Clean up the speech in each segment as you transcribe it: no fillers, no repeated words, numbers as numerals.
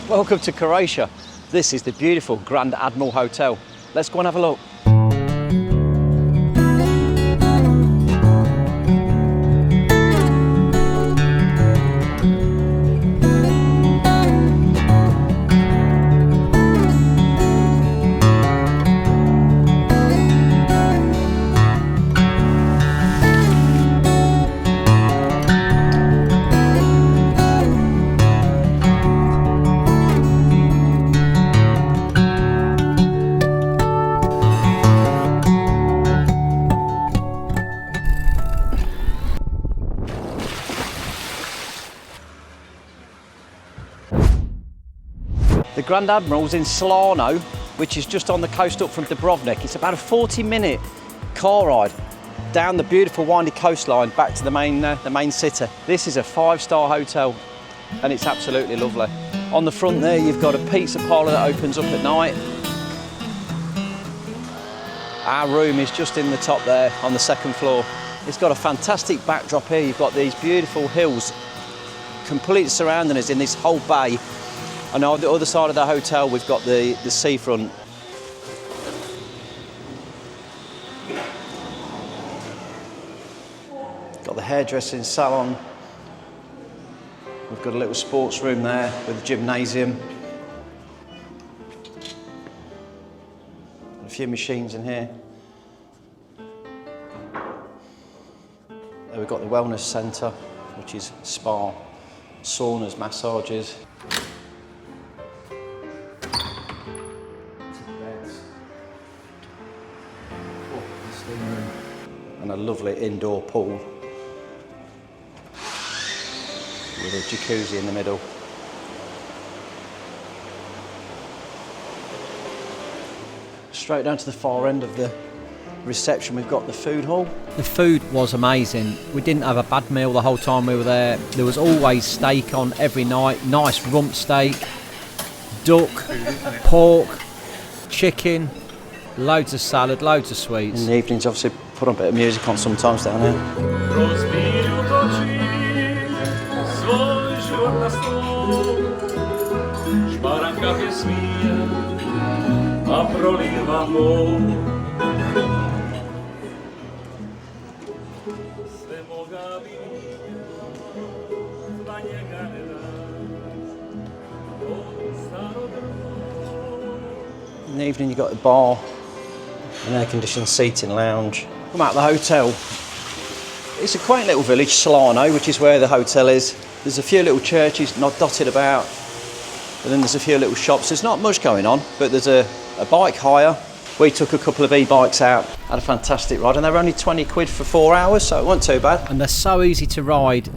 Welcome to Croatia. This is the beautiful Grand Admiral Hotel. Let's go and have a look. The Grand Admiral's in Salano, which is just on the coast up from Dubrovnik. It's about a 40-minute car ride down the beautiful windy coastline back to the main city. This is a 5-star hotel and it's absolutely lovely. On the front there you've got a pizza parlour that opens up at night. Our room is just in the top there on the 2nd floor. It's got a fantastic backdrop here. You've got these beautiful hills completely surrounding us in this whole bay. And on the other side of the hotel, we've got the seafront. Got the hairdressing salon. We've got a little sports room there with a gymnasium. A few machines in here. There we've got the wellness centre, which is spa, saunas, massages. And a lovely indoor pool with a jacuzzi in the middle. Straight down to the far end of the reception, we've got the food hall. The food was amazing. We didn't have a bad meal the whole time we were there. There was always steak on every night, nice rump steak, duck, pork, chicken, loads of salad, loads of sweets. In the evenings, obviously, put on a bit of music on sometimes down here. In the evening, you've got the bar, an air-conditioned seating lounge. Come out of the hotel. It's a quaint little village, Slano, which is where the hotel is. There's a few little churches not dotted about, and then there's a few little shops. There's not much going on, but there's a bike hire. We took a couple of e-bikes out, had a fantastic ride, and they were only 20 quid for 4 hours, so it wasn't too bad. And they're so easy to ride.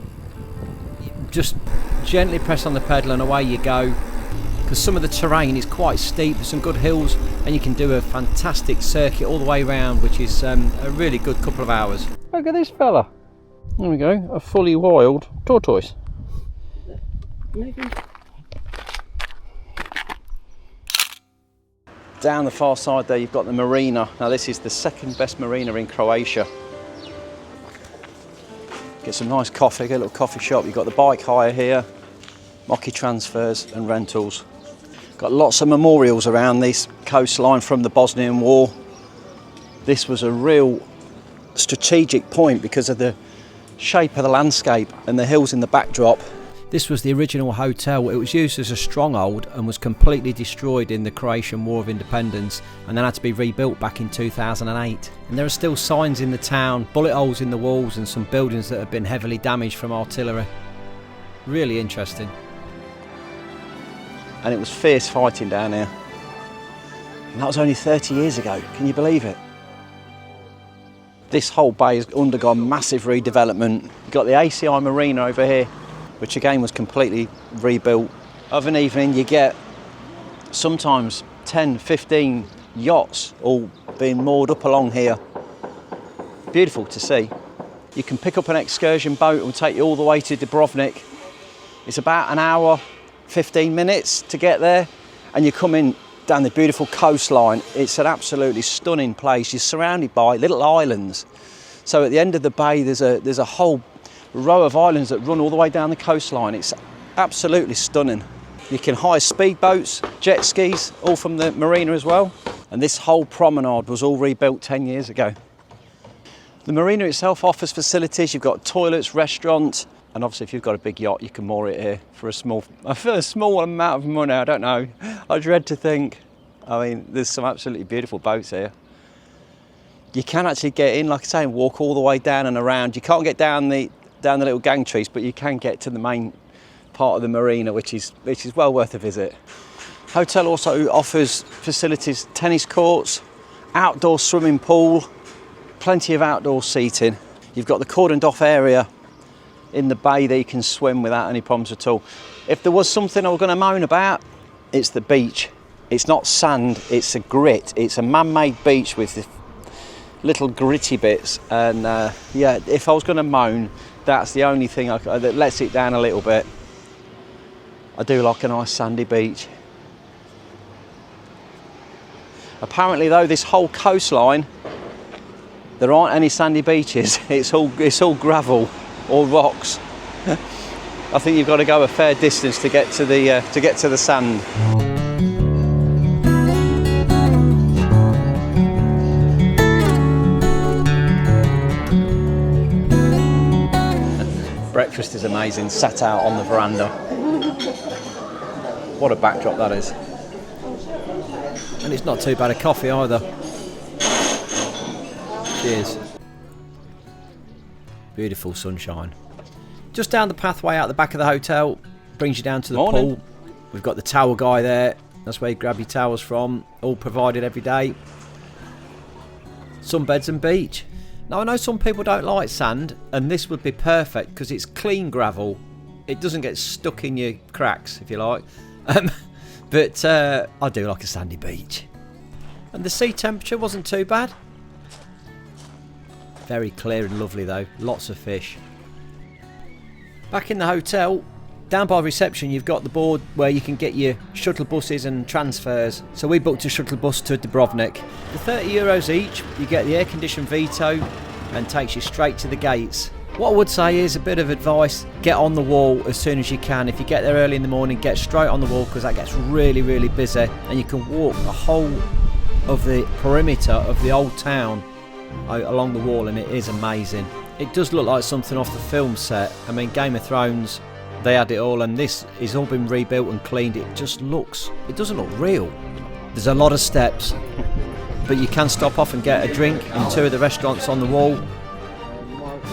Just gently press on the pedal and away you go. Because some of the terrain is quite steep, there's some good hills, and you can do a fantastic circuit all the way around, which is a really good couple of hours. Look at this fella. There we go, a fully wild tortoise. Down the far side there you've got the marina. Now this is the 2nd best marina in Croatia. Get some nice coffee, get a little coffee shop. You've got the bike hire here, Mocky transfers and rentals. Got lots of memorials around this coastline from the Bosnian War. This was a real strategic point because of the shape of the landscape and the hills in the backdrop. This was the original hotel. It was used as a stronghold and was completely destroyed in the Croatian War of Independence, and then had to be rebuilt back in 2008. And there are still signs in the town, bullet holes in the walls, and some buildings that have been heavily damaged from artillery. Really interesting. And it was fierce fighting down here. And that was only 30 years ago, can you believe it? This whole bay has undergone massive redevelopment. You've got the ACI Marina over here, which again was completely rebuilt. Of an evening you get sometimes 10, 15 yachts all being moored up along here. Beautiful to see. You can pick up an excursion boat and take you all the way to Dubrovnik. It's about an hour, 15 minutes to get there, and you come in down the beautiful coastline. It's an absolutely stunning place. You're surrounded by little islands. So at the end of the bay there's a whole row of islands that run all the way down the coastline. It's absolutely stunning. You can hire speedboats, jet skis, all from the marina as well. And this whole promenade was all rebuilt 10 years ago. The marina itself offers facilities. You've got toilets, restaurants, and obviously if you've got a big yacht, you can moor it here for a small amount of money. I don't know. I dread to think. I mean, there's some absolutely beautiful boats here. You can actually get in, like I say, and walk all the way down and around. You can't get down the little gangways, but you can get to the main part of the marina, which is well worth a visit. Hotel also offers facilities, tennis courts, outdoor swimming pool, plenty of outdoor seating. You've got the cordoned off area in the bay that you can swim without any problems at all. If there was something I was going to moan about, it's the beach. It's not sand, it's a grit. It's a man-made beach with the little gritty bits. And yeah, if I was going to moan, that's the only thing that lets it down a little bit. I do like a nice sandy beach. Apparently though, this whole coastline, there aren't any sandy beaches. It's all gravel or rocks. I think you've got to go a fair distance to get to the sand. Breakfast is amazing, sat out on the veranda. What a backdrop that is. And it's not too bad a coffee either. Cheers. Beautiful sunshine. Just down the pathway out the back of the hotel, brings you down to the pool. We've got the towel guy there. That's where you grab your towels from. All provided every day. Sunbeds and beach. Now I know some people don't like sand, and this would be perfect because it's clean gravel. It doesn't get stuck in your cracks, if you like. But I do like a sandy beach. And the sea temperature wasn't too bad. Very clear and lovely though, lots of fish. Back in the hotel, down by reception you've got the board where you can get your shuttle buses and transfers. So we booked a shuttle bus to Dubrovnik. For €30 each, you get the air-conditioned Vito and takes you straight to the gates. What I would say is a bit of advice, get on the wall as soon as you can. If you get there early in the morning, get straight on the wall because that gets really, really busy and you can walk the whole of the perimeter of the old town along the wall and it is amazing. It does look like something off the film set. I mean, Game of Thrones, they had it all and this has all been rebuilt and cleaned. It doesn't look real. There's a lot of steps, but you can stop off and get a drink in two of the restaurants on the wall.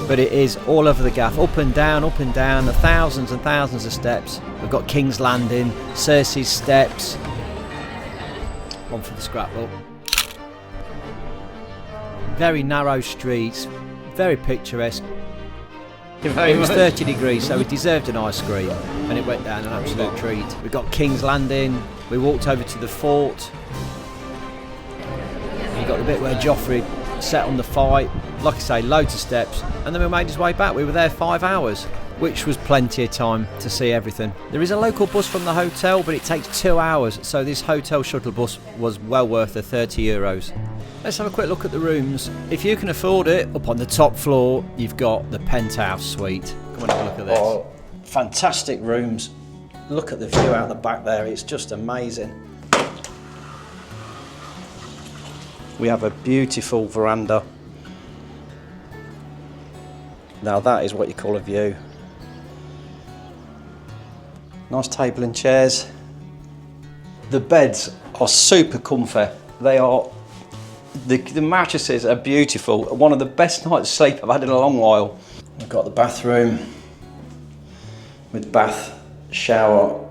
But it is all over the gaff, up and down, thousands and thousands of steps. We've got King's Landing, Cersei's Steps. One for the scrapbook. Very narrow streets, very picturesque. It was 30 degrees, so we deserved an ice cream, and it went down an absolute treat. We got King's Landing, we walked over to the fort. You got the bit where Joffrey set on the fight. Like I say, loads of steps, and then we made his way back. We were there 5 hours, which was plenty of time to see everything. There is a local bus from the hotel, but it takes 2 hours, so this hotel shuttle bus was well worth the €30. Let's have a quick look at the rooms. If you can afford it, up on the top floor, you've got the penthouse suite. Come on, have a look at this. Oh, fantastic rooms. Look at the view out the back there, it's just amazing. We have a beautiful veranda. Now that is what you call a view. Nice table and chairs. The beds are super comfy. They are, the mattresses are beautiful. One of the best nights of sleep I've had in a long while. We've got the bathroom with bath, shower,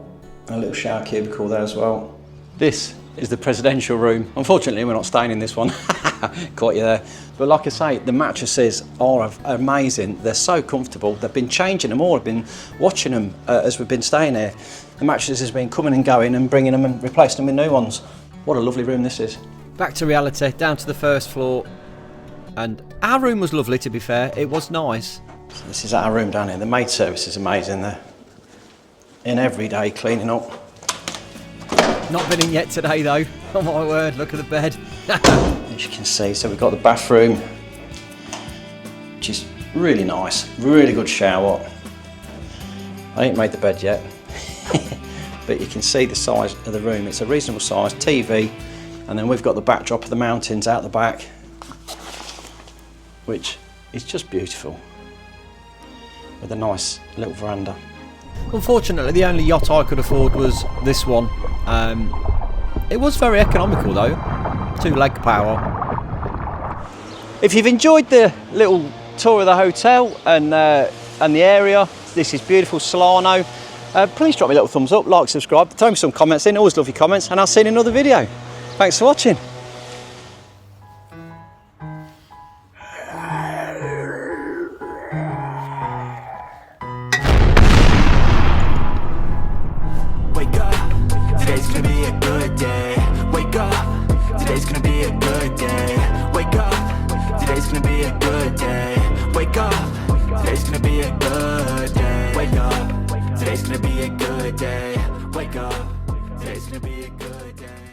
a little shower cubicle there as well. This is the presidential room. Unfortunately, we're not staying in this one. Caught you there. But like I say, the mattresses are amazing. They're so comfortable. They've been changing them all. I've been watching them as we've been staying here. The mattresses have been coming and going and bringing them and replacing them with new ones. What a lovely room this is. Back to reality, down to the first floor. And our room was lovely, to be fair. It was nice. So this is our room down here. The maid service is amazing. They're in every day cleaning up. Not been in yet today though. Oh my word, look at the bed. As you can see, so we've got the bathroom, which is really nice, really good shower. I ain't made the bed yet. but you can see the size of the room. It's a reasonable size TV, and then we've got the backdrop of the mountains out the back, which is just beautiful, with a nice little veranda. Unfortunately, the only yacht I could afford was this one. It was very economical though, 2 leg power. If you've enjoyed the little tour of the hotel and the area, this is beautiful Salano. Please drop me a little thumbs up, like, subscribe, throw me some comments in, always love your comments, and I'll see you in another video. Thanks for watching. Wake up, today's gonna be a good day. Wake up, today's gonna be a good day. Wake up, today's gonna be a good day. Wake up, today's gonna be a good day. Wake up, today's gonna be a good day. Wake up, today's gonna be a good day.